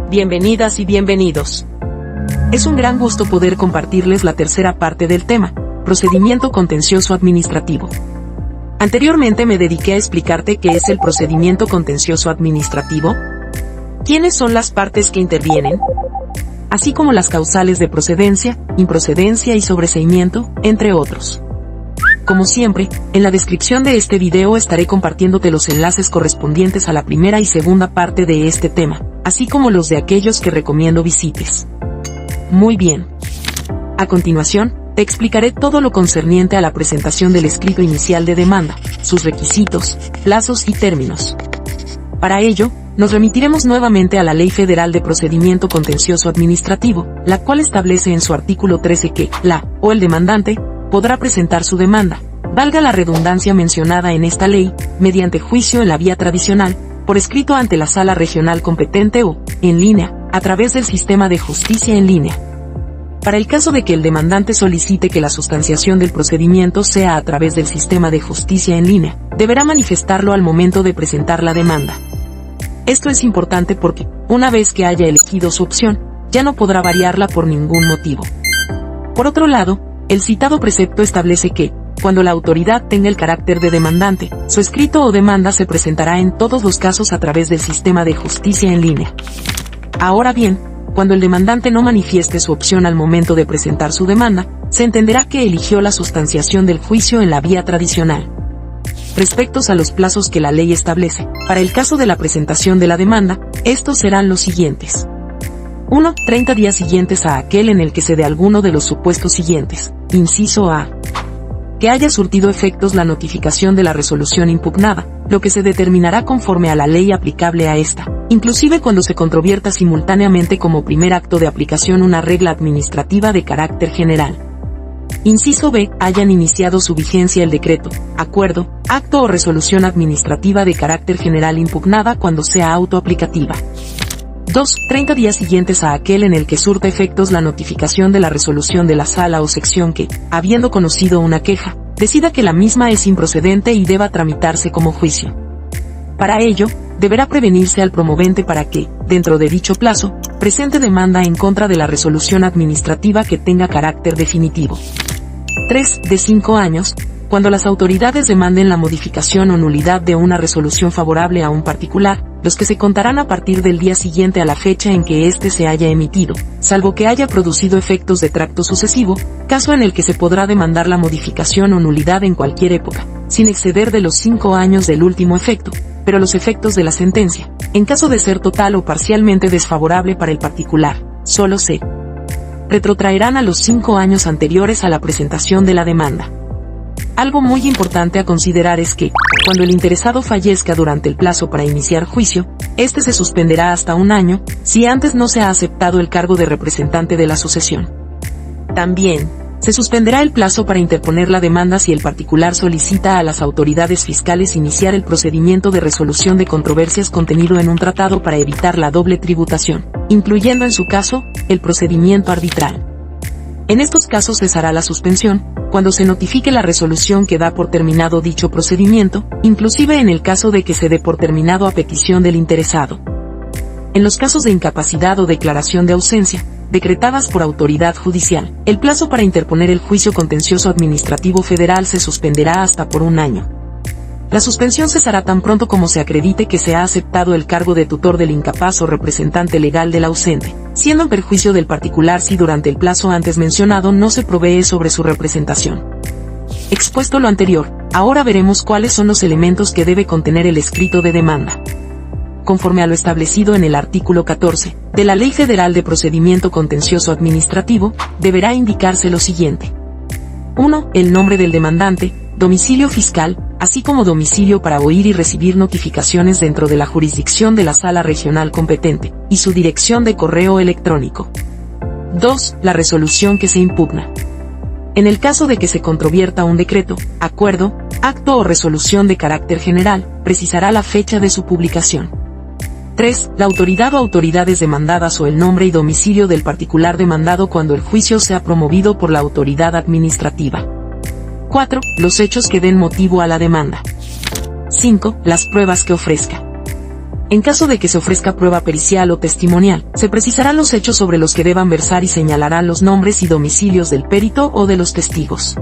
Bienvenidas y bienvenidos. Es un gran gusto poder compartirles la tercera parte del tema, procedimiento contencioso administrativo. Anteriormente me dediqué a explicarte qué es el procedimiento contencioso administrativo, quiénes son las partes que intervienen, así como las causales de procedencia, improcedencia y sobreseimiento, entre otros. Como siempre, en la descripción de este video estaré compartiéndote los enlaces correspondientes a la primera y segunda parte de este tema, así como los de aquellos que recomiendo visites. Muy bien. A continuación, te explicaré todo lo concerniente a la presentación del escrito inicial de demanda, sus requisitos, plazos y términos. Para ello, nos remitiremos nuevamente a la Ley Federal de Procedimiento Contencioso Administrativo, la cual establece en su artículo 13 que la o el demandante podrá presentar su demanda, valga la redundancia mencionada en esta ley, mediante juicio en la vía tradicional, por escrito ante la sala regional competente o, en línea, a través del sistema de justicia en línea. Para el caso de que el demandante solicite que la sustanciación del procedimiento sea a través del sistema de justicia en línea, deberá manifestarlo al momento de presentar la demanda. Esto es importante porque, una vez que haya elegido su opción, ya no podrá variarla por ningún motivo. Por otro lado, el citado precepto establece que, cuando la autoridad tenga el carácter de demandante, su escrito o demanda se presentará en todos los casos a través del sistema de justicia en línea. Ahora bien, cuando el demandante no manifieste su opción al momento de presentar su demanda, se entenderá que eligió la sustanciación del juicio en la vía tradicional. Respectos a los plazos que la ley establece, para el caso de la presentación de la demanda, estos serán los siguientes. 1. 30 días siguientes a aquel en el que se dé alguno de los supuestos siguientes. Inciso A. Que haya surtido efectos la notificación de la resolución impugnada, lo que se determinará conforme a la ley aplicable a esta, inclusive cuando se controvierta simultáneamente como primer acto de aplicación una regla administrativa de carácter general. Inciso B. Hayan iniciado su vigencia el decreto, acuerdo, acto o resolución administrativa de carácter general impugnada cuando sea autoaplicativa. 2. 30 días siguientes a aquel en el que surta efectos la notificación de la resolución de la sala o sección que, habiendo conocido una queja, decida que la misma es improcedente y deba tramitarse como juicio. Para ello, deberá prevenirse al promovente para que, dentro de dicho plazo, presente demanda en contra de la resolución administrativa que tenga carácter definitivo. 3. De 5 años, cuando las autoridades demanden la modificación o nulidad de una resolución favorable a un particular, los que se contarán a partir del día siguiente a la fecha en que éste se haya emitido, salvo que haya producido efectos de tracto sucesivo, caso en el que se podrá demandar la modificación o nulidad en cualquier época, sin exceder de los 5 años del último efecto, pero los efectos de la sentencia, en caso de ser total o parcialmente desfavorable para el particular, solo se retrotraerán a los 5 años anteriores a la presentación de la demanda. Algo muy importante a considerar es que, cuando el interesado fallezca durante el plazo para iniciar juicio, este se suspenderá hasta 1 año, si antes no se ha aceptado el cargo de representante de la sucesión. También, se suspenderá el plazo para interponer la demanda si el particular solicita a las autoridades fiscales iniciar el procedimiento de resolución de controversias contenido en un tratado para evitar la doble tributación, incluyendo en su caso, el procedimiento arbitral. En estos casos cesará la suspensión, cuando se notifique la resolución que da por terminado dicho procedimiento, inclusive en el caso de que se dé por terminado a petición del interesado. En los casos de incapacidad o declaración de ausencia, decretadas por autoridad judicial, el plazo para interponer el juicio contencioso administrativo federal se suspenderá hasta por 1 año. La suspensión cesará tan pronto como se acredite que se ha aceptado el cargo de tutor del incapaz o representante legal del ausente, siendo en perjuicio del particular si durante el plazo antes mencionado no se provee sobre su representación. Expuesto lo anterior, ahora veremos cuáles son los elementos que debe contener el escrito de demanda. Conforme a lo establecido en el artículo 14 de la Ley Federal de Procedimiento Contencioso Administrativo, deberá indicarse lo siguiente. 1. El nombre del demandante, domicilio fiscal, así como domicilio para oír y recibir notificaciones dentro de la jurisdicción de la sala regional competente, y su dirección de correo electrónico. 2. La resolución que se impugna. En el caso de que se controvierta un decreto, acuerdo, acto o resolución de carácter general, precisará la fecha de su publicación. 3. La autoridad o autoridades demandadas o el nombre y domicilio del particular demandado cuando el juicio sea promovido por la autoridad administrativa. 4. Los hechos que den motivo a la demanda. 5. Las pruebas que ofrezca. En caso de que se ofrezca prueba pericial o testimonial, se precisarán los hechos sobre los que deban versar y señalarán los nombres y domicilios del perito o de los testigos.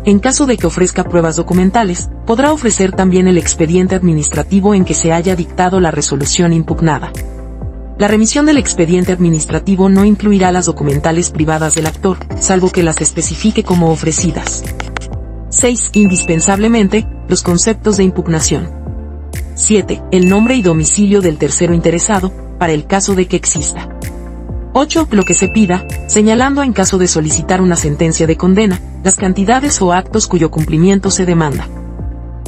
En caso de que ofrezca pruebas documentales, podrá ofrecer también el expediente administrativo en que se haya dictado la resolución impugnada. La remisión del expediente administrativo no incluirá las documentales privadas del actor, salvo que las especifique como ofrecidas. 6. Indispensablemente, los conceptos de impugnación. 7. El nombre y domicilio del tercero interesado, para el caso de que exista. 8. Lo que se pida, señalando en caso de solicitar una sentencia de condena, las cantidades o actos cuyo cumplimiento se demanda.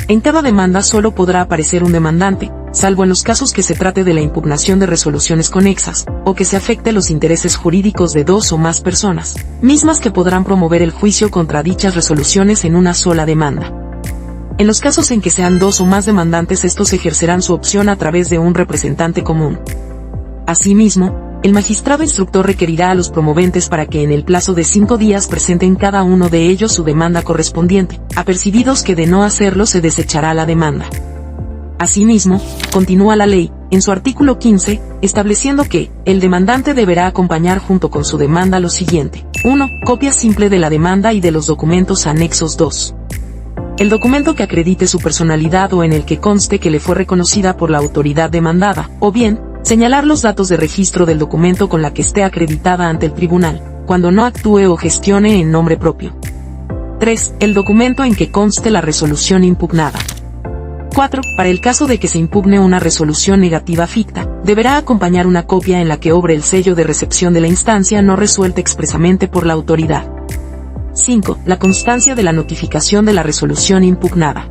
En cada demanda solo podrá aparecer un demandante, salvo en los casos que se trate de la impugnación de resoluciones conexas, o que se afecte los intereses jurídicos de dos o más personas, mismas que podrán promover el juicio contra dichas resoluciones en una sola demanda. En los casos en que sean dos o más demandantes, estos ejercerán su opción a través de un representante común. Asimismo, el magistrado instructor requerirá a los promoventes para que en el plazo de 5 días presenten cada uno de ellos su demanda correspondiente, apercibidos que de no hacerlo se desechará la demanda. Asimismo, continúa la ley, en su artículo 15, estableciendo que, el demandante deberá acompañar junto con su demanda lo siguiente. 1. Copia simple de la demanda y de los documentos anexos. 2. El documento que acredite su personalidad o en el que conste que le fue reconocida por la autoridad demandada, o bien, señalar los datos de registro del documento con la que esté acreditada ante el tribunal, cuando no actúe o gestione en nombre propio. 3. El documento en que conste la resolución impugnada. 4. Para el caso de que se impugne una resolución negativa ficta, deberá acompañar una copia en la que obre el sello de recepción de la instancia no resuelta expresamente por la autoridad. 5. La constancia de la notificación de la resolución impugnada.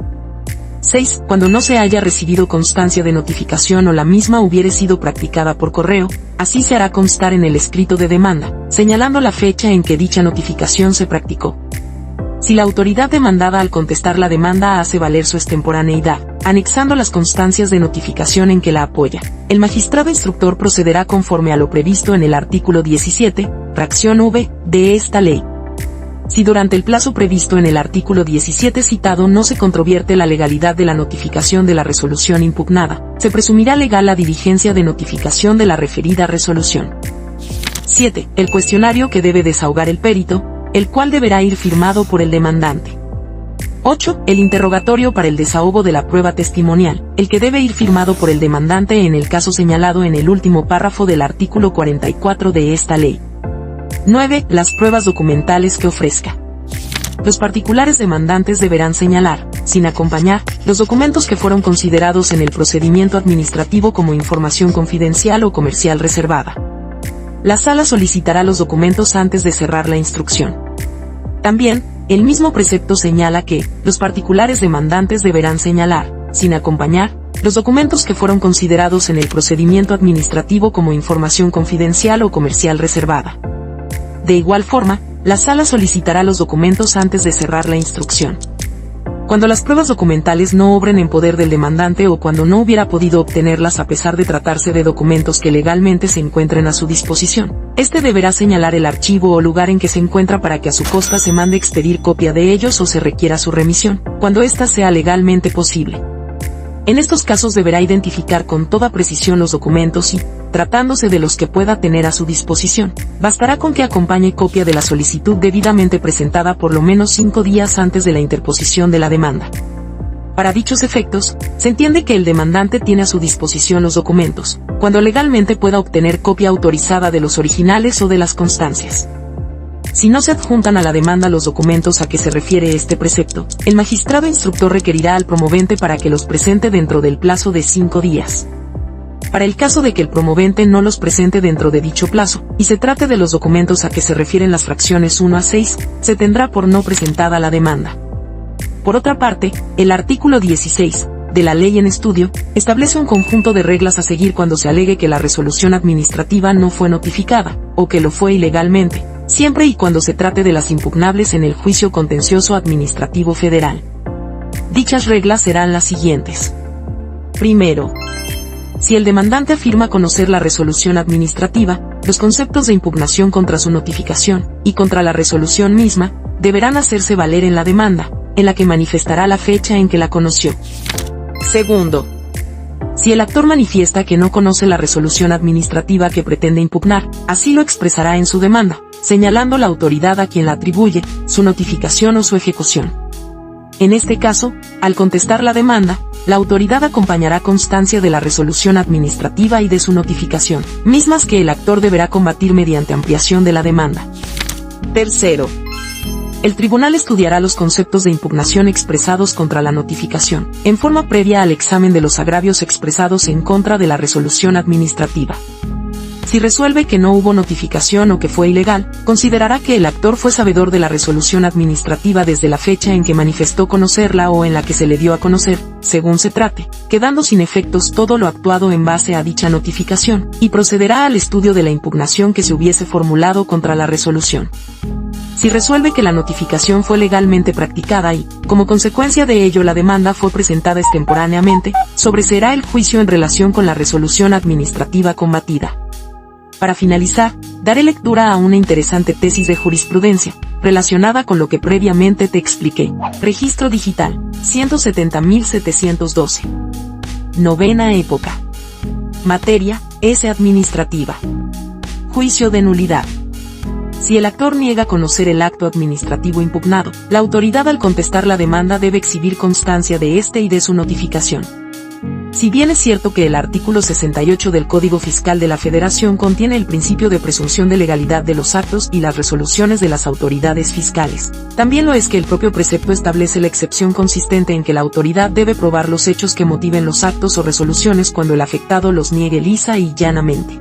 6. Cuando no se haya recibido constancia de notificación o la misma hubiere sido practicada por correo, así se hará constar en el escrito de demanda, señalando la fecha en que dicha notificación se practicó. Si la autoridad demandada al contestar la demanda hace valer su extemporaneidad, anexando las constancias de notificación en que la apoya, el magistrado instructor procederá conforme a lo previsto en el artículo 17, fracción V, de esta ley. Si durante el plazo previsto en el artículo 17 citado no se controvierte la legalidad de la notificación de la resolución impugnada, se presumirá legal la diligencia de notificación de la referida resolución. 7. El cuestionario que debe desahogar el perito, el cual deberá ir firmado por el demandante. 8. El interrogatorio para el desahogo de la prueba testimonial, el que debe ir firmado por el demandante en el caso señalado en el último párrafo del artículo 44 de esta ley. 9. Las pruebas documentales que ofrezca. Los particulares demandantes deberán señalar, sin acompañar, los documentos que fueron considerados en el procedimiento administrativo como información confidencial o comercial reservada. La sala solicitará los documentos antes de cerrar la instrucción. También, el mismo precepto señala que, los particulares demandantes deberán señalar, sin acompañar, los documentos que fueron considerados en el procedimiento administrativo como información confidencial o comercial reservada. De igual forma, la sala solicitará los documentos antes de cerrar la instrucción. Cuando las pruebas documentales no obren en poder del demandante o cuando no hubiera podido obtenerlas a pesar de tratarse de documentos que legalmente se encuentren a su disposición, este deberá señalar el archivo o lugar en que se encuentra para que a su costa se mande expedir copia de ellos o se requiera su remisión, cuando ésta sea legalmente posible. En estos casos deberá identificar con toda precisión los documentos y, tratándose de los que pueda tener a su disposición, bastará con que acompañe copia de la solicitud debidamente presentada por lo menos 5 días antes de la interposición de la demanda. Para dichos efectos, se entiende que el demandante tiene a su disposición los documentos, cuando legalmente pueda obtener copia autorizada de los originales o de las constancias. Si no se adjuntan a la demanda los documentos a que se refiere este precepto, el magistrado instructor requerirá al promovente para que los presente dentro del plazo de 5 días. Para el caso de que el promovente no los presente dentro de dicho plazo, y se trate de los documentos a que se refieren las fracciones 1 a 6, se tendrá por no presentada la demanda. Por otra parte, el artículo 16, de la ley en estudio, establece un conjunto de reglas a seguir cuando se alegue que la resolución administrativa no fue notificada, o que lo fue ilegalmente, siempre y cuando se trate de las impugnables en el juicio contencioso administrativo federal. Dichas reglas serán las siguientes. Primero, si el demandante afirma conocer la resolución administrativa, los conceptos de impugnación contra su notificación, y contra la resolución misma, deberán hacerse valer en la demanda, en la que manifestará la fecha en que la conoció. Segundo, Si el actor manifiesta que no conoce la resolución administrativa que pretende impugnar, así lo expresará en su demanda, señalando la autoridad a quien la atribuye, su notificación o su ejecución. En este caso, al contestar la demanda, la autoridad acompañará constancia de la resolución administrativa y de su notificación, mismas que el actor deberá combatir mediante ampliación de la demanda. Tercero, el tribunal estudiará los conceptos de impugnación expresados contra la notificación, en forma previa al examen de los agravios expresados en contra de la resolución administrativa. Si resuelve que no hubo notificación o que fue ilegal, considerará que el actor fue sabedor de la resolución administrativa desde la fecha en que manifestó conocerla o en la que se le dio a conocer, según se trate, quedando sin efectos todo lo actuado en base a dicha notificación, y procederá al estudio de la impugnación que se hubiese formulado contra la resolución. Si resuelve que la notificación fue legalmente practicada y, como consecuencia de ello la demanda fue presentada extemporáneamente, sobreseerá el juicio en relación con la resolución administrativa combatida. Para finalizar, daré lectura a una interesante tesis de jurisprudencia, relacionada con lo que previamente te expliqué. Registro digital, 170.712. Novena época. Materia, es administrativa. Juicio de nulidad. Si el actor niega conocer el acto administrativo impugnado, la autoridad al contestar la demanda debe exhibir constancia de este y de su notificación. Si bien es cierto que el artículo 68 del Código Fiscal de la Federación contiene el principio de presunción de legalidad de los actos y las resoluciones de las autoridades fiscales, también lo es que el propio precepto establece la excepción consistente en que la autoridad debe probar los hechos que motiven los actos o resoluciones cuando el afectado los niegue lisa y llanamente.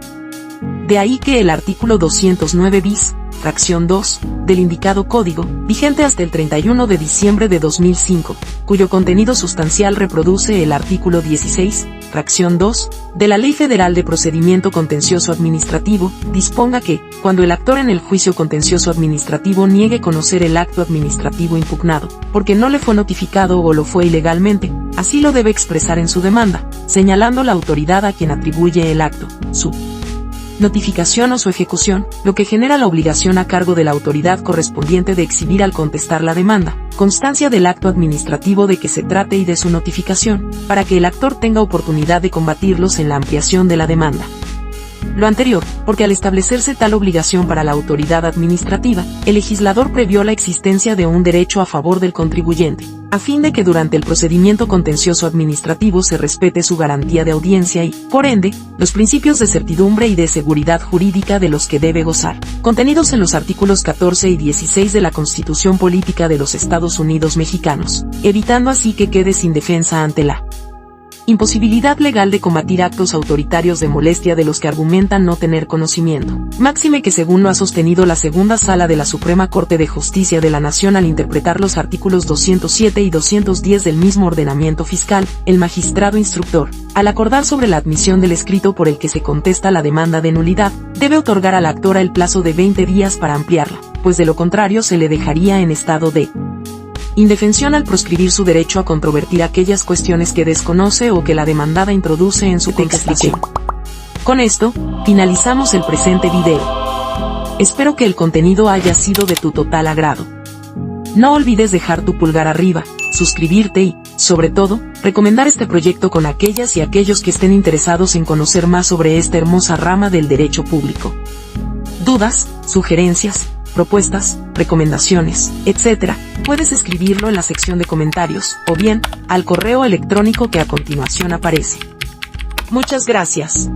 De ahí que el artículo 209 bis, fracción 2, del indicado código, vigente hasta el 31 de diciembre de 2005, cuyo contenido sustancial reproduce el artículo 16, fracción 2, de la Ley Federal de Procedimiento Contencioso Administrativo, disponga que, cuando el actor en el juicio contencioso administrativo niegue conocer el acto administrativo impugnado, porque no le fue notificado o lo fue ilegalmente, así lo debe expresar en su demanda, señalando la autoridad a quien atribuye el acto, su notificación o su ejecución, lo que genera la obligación a cargo de la autoridad correspondiente de exhibir al contestar la demanda, constancia del acto administrativo de que se trate y de su notificación, para que el actor tenga oportunidad de combatirlos en la ampliación de la demanda. Lo anterior, porque al establecerse tal obligación para la autoridad administrativa, el legislador previó la existencia de un derecho a favor del contribuyente, a fin de que durante el procedimiento contencioso administrativo se respete su garantía de audiencia y, por ende, los principios de certidumbre y de seguridad jurídica de los que debe gozar, contenidos en los artículos 14 y 16 de la Constitución Política de los Estados Unidos Mexicanos, evitando así que quede sin defensa ante la imposibilidad legal de combatir actos autoritarios de molestia de los que argumentan no tener conocimiento. Máxime que según lo ha sostenido la Segunda Sala de la Suprema Corte de Justicia de la Nación al interpretar los artículos 207 y 210 del mismo ordenamiento fiscal, el magistrado instructor, al acordar sobre la admisión del escrito por el que se contesta la demanda de nulidad, debe otorgar a la actora el plazo de 20 días para ampliarla, pues de lo contrario se le dejaría en estado de indefensión al proscribir su derecho a controvertir aquellas cuestiones que desconoce o que la demandada introduce en su contestación. Con esto, finalizamos el presente video. Espero que el contenido haya sido de tu total agrado. No olvides dejar tu pulgar arriba, suscribirte y, sobre todo, recomendar este proyecto con aquellas y aquellos que estén interesados en conocer más sobre esta hermosa rama del derecho público. Dudas, sugerencias, propuestas, recomendaciones, etc., puedes escribirlo en la sección de comentarios, o bien, al correo electrónico que a continuación aparece. Muchas gracias.